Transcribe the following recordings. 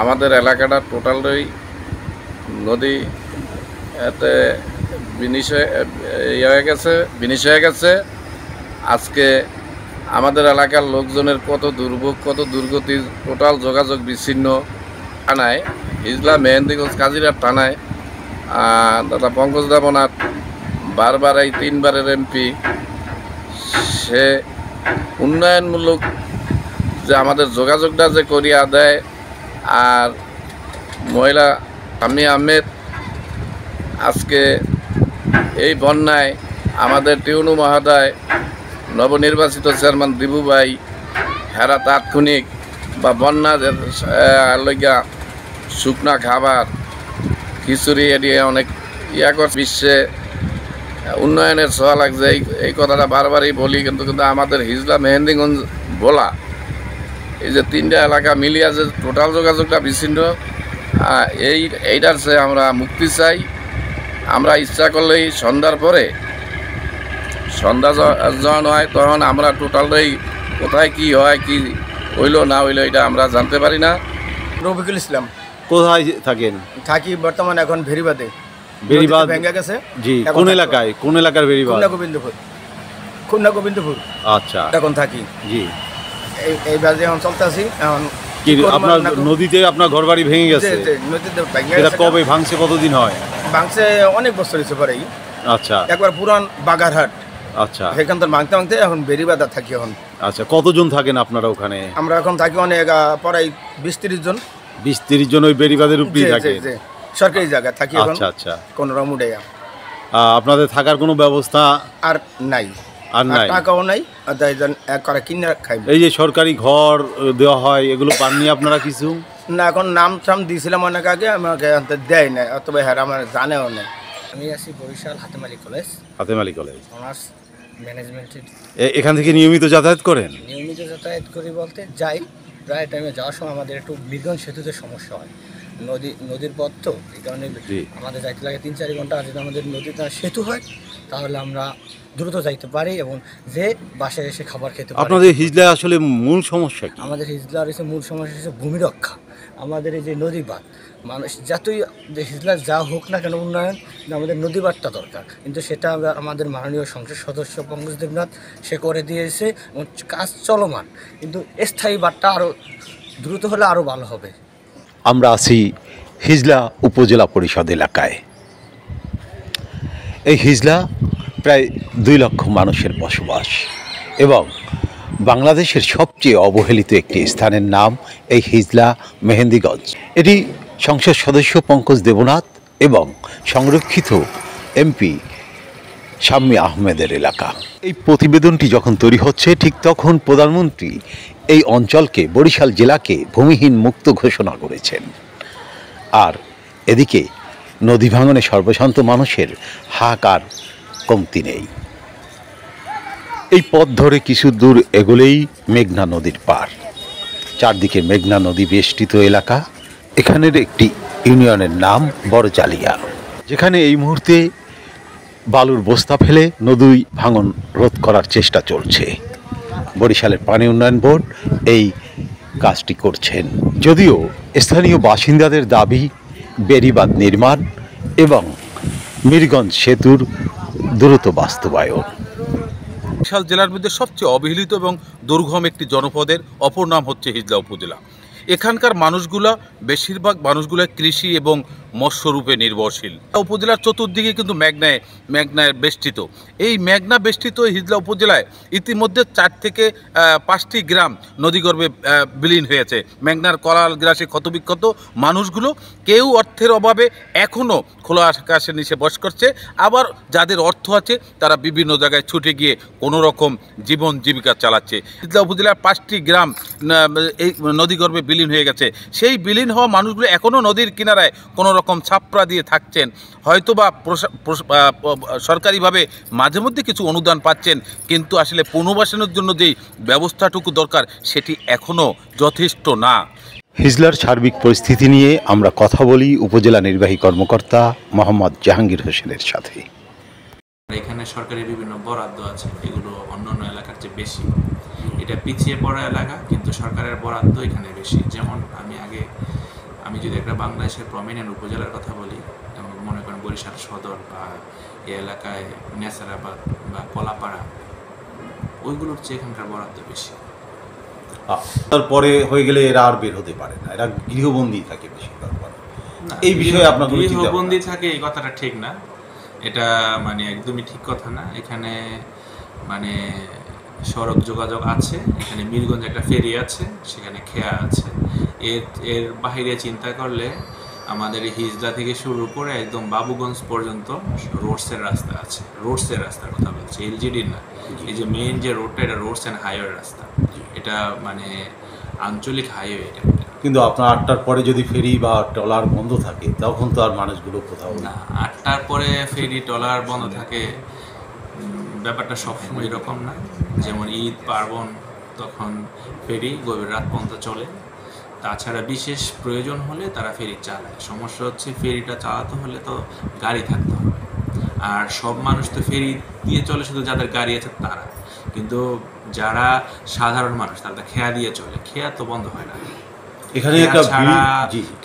আমাদের এলাকাটা টোটালটাই নদী এতে বিনিশ হয়ে গেছে। আজকে আমাদের এলাকার লোকজনের কত দুর্ভোগ, কত দুর্গতি, টোটাল যোগাযোগ বিচ্ছিন্ন। থানায় হিজলা মেহেন্দিগঞ্জ কাজিরার থানায় দাদা পঙ্কজ দেবনাথ বারবার এই 3বারের এমপি, সে উন্নয়নমূলক যে আমাদের যোগাযোগটা যে করিয়া দেয়। আর মহিলা শামী আহমেদ আজকে এই বন্যায় আমাদের টিউনু মহোদয়, নবনির্বাচিত চেয়ারম্যান দিবু ভাই, হেরা তাৎক্ষণিক বা বন্যা লইয়া শুকনা খাবার খিচুড়ি এদিকে অনেক বিশ্বে উন্নয়নের ছোঁয়া লাগছে। এই কথাটা বারবারই বলি, কিন্তু আমাদের হিজলা মেহেন্দিগঞ্জ বলা এই যে 3টা এলাকা মিলিয়া যে টোটাল যোগাযোগটা বিচ্ছিন্ন, এইটার চেয়ে আমরা মুক্তি চাই। আমরা ইচ্ছা করলেই সন্ধ্যার পরে সন্ধ্যা যখন হয় তখন আমরা টোটালটাই কোথায় কি হয়, কি হইলো না হইলো এটা আমরা জানতে পারি না। রফিকুল ইসলাম। কোথায় থাকেন? থাকি বর্তমানে এখন ভেরিবাদে। বেরিবাদ ভেঙে গেছে। জি, কোন এলাকায়? কোন এলাকার বেরিবাদ? খুলনা গোবিন্দপুর। আচ্ছা, এখন থাকি। জি, এই বাজে এখন চলতেছি। এখন কি আপনার নদীতে আপনার ঘরবাড়ি ভেঙে গেছে? নদীতে ভেঙে এটা গেছে। কবে ভাঙছে? কতদিন হয়? ভাঙছে অনেক বছর হয়েছে পরেই। আচ্ছা, একবার পুরান বাগারহাট। আচ্ছা, সেখান থেকে ভাঙতে ভাঙতে এখন বেরিবাদা থাকি। এখন আচ্ছা, কতজন থাকেন আপনারা ওখানে? আমরা এখন থাকি অনেক, প্রায় 20-30 জন। 20-30 জন ওই বেরিবাদের উপরেই থাকে? সরকারি জায়গা থাকি এখন। আচ্ছা, আচ্ছা, কোন রমুডে আপনাদের থাকার কোনো ব্যবস্থা আর নাই? আর নাই, টাকাও নাই। কিনে খাই। এই যে সরকারি ঘর দেওয়া হয়, এগুলো পাননি আপনারা কিছু? না, এখন নাম টাম দিয়েছিলাম অনেক আগে, আমাকে দেয় নাই, অথবা হ্যাঁ আমার জানেও নাই। আমি আছি Barishal Hatem Ali college. Hatem Ali college, honours ম্যানেজমেন্টের। এখান থেকে নিয়মিত যাতায়াত করেন? নিয়মিত যাতায়াত করি বলতে যাই, প্রায় টাইমে যাওয়ার সময় আমাদের একটু মৃগন সেতুতে সমস্যা হয়। নদীর পথ তো, এই কারণে আমাদের যাইতে লাগে 3-4 ঘন্টা। আর যদি আমাদের নদীতে সেতু হয় তাহলে আমরা দ্রুত যাইতে পারি এবং যে বাসায় এসে খাবার খেতে পারি। আপনাদের হিজলায় আসলে মূল সমস্যা কি? আমাদের হিজলার এসে মূল সমস্যা হচ্ছে ভূমি রক্ষা। আমাদের এই যে নদী বাঁধ, মানুষ যতই হিজলা যা হোক না কেন উন্নয়ন, আমাদের নদী বাঁধটা দরকার, কিন্তু সেটা আমাদের মাননীয় সংসদ সদস্য পঙ্কজ দেবনাথ সে করে দিয়েছে এবং কাজ চলমান, কিন্তু স্থায়ী বাঁধটা আরও দ্রুত হলে আরও ভালো হবে। আমরা আছি হিজলা উপজেলা পরিষদ এলাকায়। এই হিজলা প্রায় 2 লক্ষ মানুষের বসবাস এবং বাংলাদেশের সবচেয়ে অবহেলিত একটি স্থানের নাম এই হিজলা মেহেন্দিগঞ্জ। এটি সংসদ সদস্য পঙ্কজ দেবনাথ এবং সংরক্ষিত এমপি শামী আহমেদের এলাকা। এই প্রতিবেদনটি যখন তৈরি হচ্ছে ঠিক তখন প্রধানমন্ত্রী এই অঞ্চলকে, বরিশাল জেলাকে ভূমিহীন মুক্ত ঘোষণা করেছেন। আর এদিকে নদী ভাঙনে সর্বশান্ত মানুষের হাহাকার কমতি নেই। এই পথ ধরে কিছু দূর এগোলেই মেঘনা নদীর পার। চারদিকে মেঘনা নদী বেষ্টিত এলাকা। এখানের একটি ইউনিয়নের নাম বড়জালিয়া, যেখানে এই মুহূর্তে বালুর বস্তা ফেলে নদী ভাঙন রোধ করার চেষ্টা চলছে। বরিশালের পানি উন্নয়ন বোর্ড এই কাজটি করছেন, যদিও স্থানীয় বাসিন্দাদের দাবি বেড়িবাঁধ নির্মাণ এবং মিরগঞ্জ সেতুর দ্রুত বাস্তবায়ন। বরিশাল জেলার মধ্যে সবচেয়ে অবহেলিত এবং দুর্গম একটি জনপদের অপর নাম হচ্ছে হিজলা উপজেলা। এখানকার মানুষগুলা, বেশিরভাগ মানুষগুলা কৃষি এবং মৎস্যরূপে নির্ভরশীল। উপজেলার চতুর্দিকে কিন্তু মেঘনায় বেষ্টিত। এই মেঘনা বেষ্টিত হিজলা উপজেলায় ইতিমধ্যে 4 থেকে 5টি গ্রাম নদীগর্ভে বিলীন হয়েছে। মেঘনার করাল গ্রাসে ক্ষতবিক্ষত মানুষগুলো কেউ অর্থের অভাবে এখনও খোলা আকাশের নিচে বস করছে, আবার যাদের অর্থ আছে তারা বিভিন্ন জায়গায় ছুটে গিয়ে কোনো রকম জীবন জীবিকা চালাচ্ছে। হিজলা উপজেলার 5টি গ্রাম এই নদীগর্ভে বিলীন হয়ে গেছে। সেই বিলীন হওয়া মানুষগুলো এখনও নদীর কিনারায় কোনো রকম ছাপড়া দিয়ে থাকছেন, হয়তোবা সরকারিভাবে মাঝে মধ্যে কিছু অনুদান পাচ্ছেন, কিন্তু আসলে পুনর্বাসনের জন্য যেই ব্যবস্থাটুকু দরকার সেটি এখনও যথেষ্ট না। হিজলার সার্বিক পরিস্থিতি নিয়ে আমরা কথা বলি উপজেলা নির্বাহী কর্মকর্তা মোহাম্মদ জাহাঙ্গীর হোসেনের সাথে। এখানে সরকারি বিভিন্ন বরাদ্দ আছে, এগুলো অন্যান্য এলাকার চেয়ে বেশি। এটা পিছিয়ে পড়া এলাকা, কিন্তু সরকারের বরাদ্দ এখানে বেশি। যেমন আমি আগে আমি যদি একটা বাংলাদেশের প্রমিনেন্ট উপজেলার কথা বলি, যেমন মনে করেন বরিশাল সদর বা এই এলাকায় নেসারাবাদ বা কলাপাড়া, ওইগুলোর চেয়ে এখানকার বরাদ্দ বেশি। তারপরে হয়ে গেলে এরা আর বের হতে পারে না, এরা গৃহবন্দী থাকে বেশিরভাগ মানুষ। না, এই বিষয়ে আপনার কোনো চিন্তা ভাবনা? গৃহবন্দী থাকে এই কথাটা ঠিক না, এটা মানে একদমই ঠিক কথা না। এখানে মানে সড়ক যোগাযোগ আছে, এখানে মিরগঞ্জ একটা ফেরি আছে, সেখানে খেয়া আছে। এর বাইরে চিন্তা করলে আমাদের এই হিজলা থেকে শুরু করে একদম বাবুগঞ্জ পর্যন্ত রোডসের রাস্তা আছে। রোডসের রাস্তার কথা বলছি, এলজিডির না। এই যে মেইন যে রোডটা, এটা রোডস অ্যান্ড হাইওয়ে রাস্তা, এটা মানে আঞ্চলিক হাইওয়ে এটা। কিন্তু আপনার 8টার পরে যদি ফেরি বা ট্রলার বন্ধ থাকে তখন তো আর মানুষগুলো কোথাও না, 8টার পরে ফেরি ট্রলার বন্ধ থাকে, ব্যাপারটা সবসময় এরকম না। যেমন ঈদ পার্বণ, তখন ফেরি গভীর রাত পর্যন্ত চলে। তাছাড়া বিশেষ প্রয়োজন হলে তারা ফেরি চালায়। সমস্যা হচ্ছে ফেরিটা চালাতে হলে তো গাড়ি থাকতে হবে, আর সব মানুষ তো ফেরি দিয়ে চলে শুধু যাদের গাড়ি আছে তারা। কিন্তু যারা সাধারণ মানুষ তারা খেয়া দিয়ে চলে, খেয়া তো বন্ধ হয় না। এখানে একটা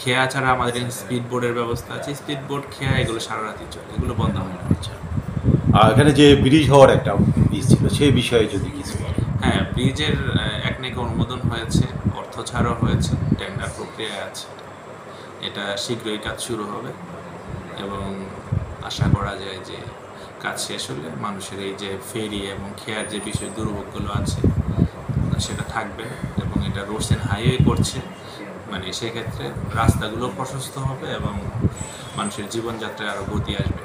খেয়া ছাড়া আমাদের স্পিড বোর্ডের ব্যবস্থা আছে, স্পিড বোর্ড খেয়া এগুলো সারা রাতই চলে, এগুলো বন্ধ হয় না। আর এখানে যে ব্রিজ হওয়ার একটা ব্রিজ ছিল সেই বিষয়ে যদি কিছু বলেন। হ্যাঁ, ব্রিজের একনেক অনুমোদন হয়েছে, অর্থ ছাড়াও হয়েছে, টেন্ডার প্রক্রিয়ায় আছে। এটা শীঘ্রই কাজ শুরু হবে এবং আশা করা যায় যে কাজ শেষ হলে মানুষের এই যে ফেরি এবং খেয়ার যে বিষয় দুর্ভোগগুলো আছে সেটা থাকবে। এবং এটা রোডস অ্যান্ড হাইওয়ে করছে, মানে সেক্ষেত্রে রাস্তাগুলো প্রশস্ত হবে এবং মানুষের জীবনযাত্রায় আরও গতি আসবে।